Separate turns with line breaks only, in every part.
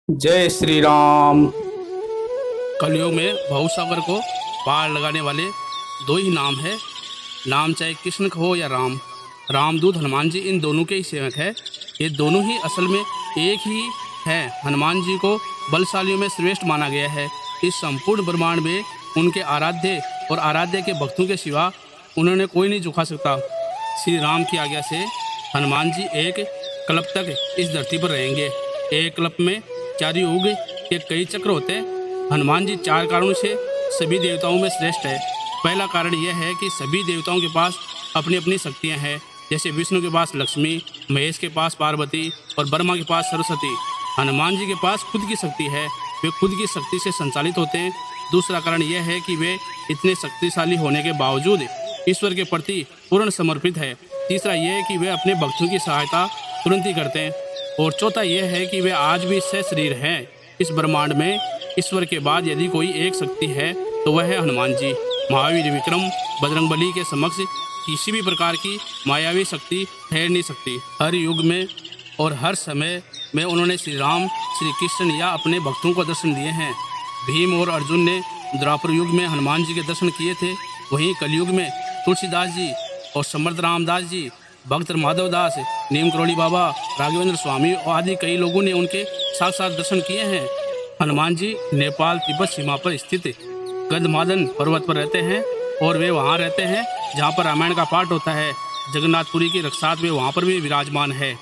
जय श्री राम।
कलयुग में भवसागर को पार लगाने वाले दो ही नाम है। नाम चाहे कृष्ण हो या राम। रामदूत हनुमान जी इन दोनों के ही सेवक है। ये दोनों ही असल में एक ही हैं। हनुमान जी को बलशालियों में श्रेष्ठ माना गया है। इस संपूर्ण ब्रह्मांड में उनके आराध्य और आराध्य के भक्तों के सिवा उन्होंने कोई नहीं झुका सकता। श्री राम की आज्ञा से हनुमान जी एक कल्प तक इस धरती पर रहेंगे। एक कल्प में 4 युग के कई चक्र होते हैं। हनुमान जी 4 कारणों से सभी देवताओं में श्रेष्ठ है। पहला कारण यह है कि सभी देवताओं के पास अपनी अपनी शक्तियां हैं। जैसे विष्णु के पास लक्ष्मी, महेश के पास पार्वती और ब्रह्मा के पास सरस्वती। हनुमान जी के पास खुद की शक्ति है। वे खुद की शक्ति से संचालित होते हैं। दूसरा कारण यह है कि वे इतने शक्तिशाली होने के बावजूद ईश्वर के प्रति पूर्ण समर्पित है। तीसरा यह है कि वे अपने भक्तों की सहायता तुरंत ही करते हैं। और चौथा यह है कि वे आज भी सशरीर हैं। इस ब्रह्मांड में ईश्वर के बाद यदि कोई एक शक्ति है तो वह है हनुमान जी। महावीर विक्रम बजरंगबली के समक्ष किसी भी प्रकार की मायावी शक्ति ठहर नहीं सकती। हर युग में और हर समय में उन्होंने श्री राम, श्री कृष्ण या अपने भक्तों को दर्शन दिए हैं। भीम और अर्जुन ने द्वापर युग में हनुमान जी के दर्शन किए थे। वहीं कलयुग में तुलसीदास जी और समर्थ रामदास जी, भक्त माधव दास, नीम करोली बाबा, राघवेंद्र स्वामी और आदि कई लोगों ने उनके साक्षात दर्शन किए हैं। हनुमान जी नेपाल तिब्बत सीमा पर स्थित गंधमादन पर्वत पर रहते हैं और वे वहाँ रहते हैं जहाँ पर रामायण का पाठ होता है। जगन्नाथपुरी की रक्षात वे वहाँ पर भी विराजमान है।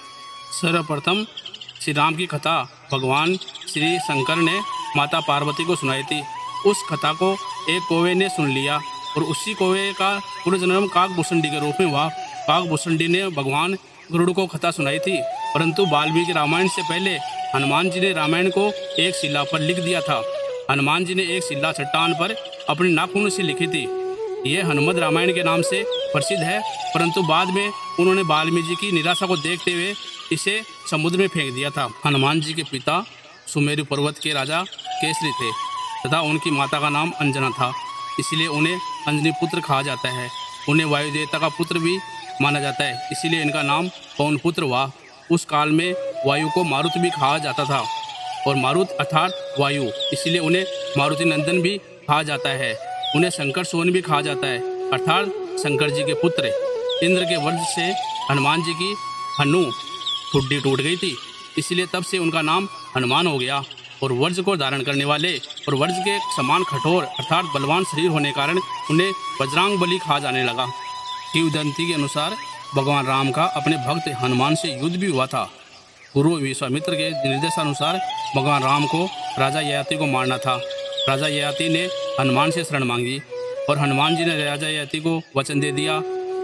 सर्वप्रथम श्री राम की कथा भगवान श्री शंकर ने माता पार्वती को सुनाई थी। उस कथा को एक कौवे ने सुन लिया और उसी कौवे का पुनर्जन्म काकभूषणी के रूप में हुआ। काकभूषणी ने भगवान गरुड़ को कथा सुनाई थी। परंतु वाल्मीकि रामायण से पहले हनुमान जी ने रामायण को एक शिला पर लिख दिया था। हनुमान जी ने एक शिला चट्टान पर अपने नाखून से लिखी थी। यह हनुमत रामायण के नाम से प्रसिद्ध है। परंतु बाद में उन्होंने वाल्मीकि जी की निराशा को देखते हुए इसे समुद्र में फेंक दिया था। हनुमान जी के पिता सुमेरु पर्वत के राजा केसरी थे तथा उनकी माता का नाम अंजना था। इसलिए उन्हें अंजनी पुत्र कहा जाता है। उन्हें वायु देवता का पुत्र भी माना जाता है, इसीलिए इनका नाम पवन पुत्र हुआ। उस काल में वायु को मारुत भी कहा जाता था और मारुत अर्थात वायु, इसलिए उन्हें मारुति नंदन भी कहा जाता है। उन्हें शंकर सोन भी कहा जाता है अर्थात शंकर जी के पुत्र। इंद्र के वज्र से हनुमान जी की हनु ठुड्डी टूट गई थी, इसलिए तब से उनका नाम हनुमान हो गया। और वज्र को धारण करने वाले और वज्र के समान कठोर अर्थात बलवान शरीर होने के कारण उन्हें बजरंग बली कहा जाने लगा। किंवदंती के अनुसार भगवान राम का अपने भक्त हनुमान से युद्ध भी हुआ था। गुरु विश्वामित्र के निर्देशानुसार भगवान राम को राजा ययाति को मारना था। राजा ययाति ने हनुमान से शरण मांगी और हनुमान जी ने राजा ययाति को वचन दे दिया।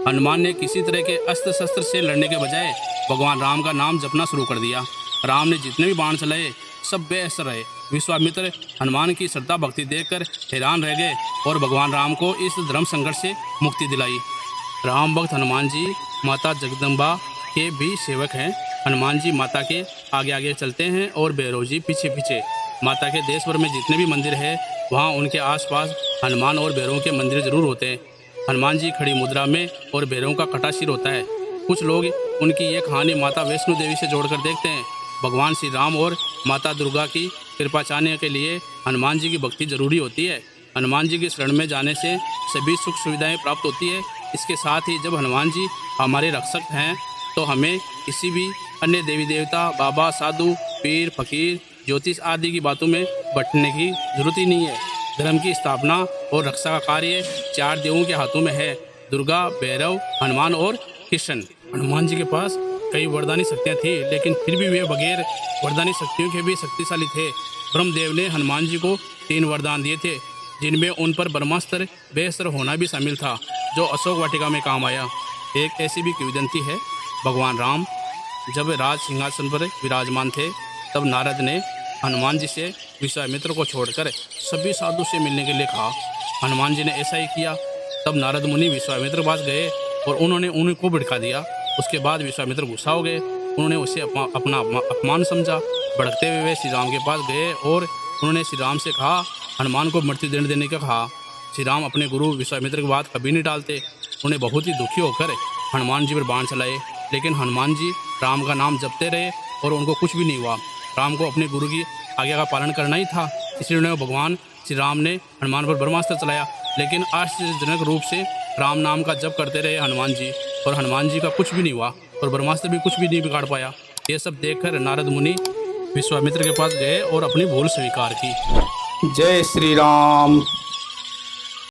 हनुमान ने किसी तरह के अस्त्र शस्त्र से लड़ने के बजाय भगवान राम का नाम जपना शुरू कर दिया। राम ने जितने भी बाण चलाए सब बेअसर रहे। विश्वामित्र हनुमान की श्रद्धा भक्ति देखकर हैरान रह गए और भगवान राम को इस धर्म संकट से मुक्ति दिलाई। राम भक्त हनुमान जी माता जगदम्बा के भी सेवक हैं। हनुमान जी माता के आगे आगे चलते हैं और भैरव जी पीछे पीछे। माता के देश भर में जितने भी मंदिर है वहाँ उनके आसपास हनुमान और भैरव के मंदिर जरूर होते हैं। हनुमान जी खड़ी मुद्रा में और भैरव का कटा सिर होता है। कुछ लोग उनकी ये कहानी माता वैष्णो देवी से जोड़कर देखते हैं। भगवान श्री राम और माता दुर्गा की कृपा चाहने के लिए हनुमान जी की भक्ति जरूरी होती है। हनुमान जी की शरण में जाने से सभी सुख सुविधाएं प्राप्त होती है। इसके साथ ही जब हनुमान जी हमारे रक्षक हैं तो हमें किसी भी अन्य देवी देवता, बाबा, साधु, पीर, फकीर, ज्योतिष आदि की बातों में बटने की जरूरत ही नहीं है। धर्म की स्थापना और रक्षा का कार्य 4 देवों के हाथों में है, दुर्गा, भैरव, हनुमान और कृष्ण। हनुमान जी के पास कई वरदानी शक्तियाँ थी, लेकिन फिर भी वे बगैर वरदानी शक्तियों के भी शक्तिशाली थे। ब्रह्मदेव ने हनुमान जी को 3 वरदान दिए थे, जिनमें उन पर ब्रह्मास्त्र बेअसर होना भी शामिल था, जो अशोक वाटिका में काम आया। एक ऐसी भी किंवदंती है, भगवान राम जब राज सिंहासन पर विराजमान थे तब नारद ने हनुमान जी से विश्वामित्र को छोड़कर सभी साधु से मिलने के लिए कहा। हनुमान जी ने ऐसा ही किया। तब नारद मुनि विश्वामित्र के पास गए और उन्होंने उनको भड़का दिया। उसके बाद विश्वामित्र गुस्सा हो गए। उन्होंने उसे अपना अपमान समझा। भड़कते हुए वे श्री राम के पास गए और उन्होंने श्री राम से कहा, हनुमान को मृत्युदंड देने का कहा। श्री राम अपने गुरु विश्वामित्र की बात कभी नहीं टालते। उन्हें बहुत ही दुखी होकर हनुमान जी पर बाण चलाए, लेकिन हनुमान जी राम का नाम जपते रहे और उनको कुछ भी नहीं हुआ। राम को अपने गुरु की आज्ञा का पालन करना ही था, इसलिए उन्हें भगवान श्री राम ने हनुमान पर ब्रह्मास्त्र चलाया। लेकिन आश्चर्यजनक रूप से राम नाम का जप करते रहे हनुमान जी, और हनुमान जी का कुछ भी नहीं हुआ और ब्रह्मास्त्र भी कुछ भी नहीं बिगाड़ पाया। ये सब देखकर नारद मुनि विश्वामित्र के पास गए और अपनी भूल स्वीकार की।
जय श्री राम।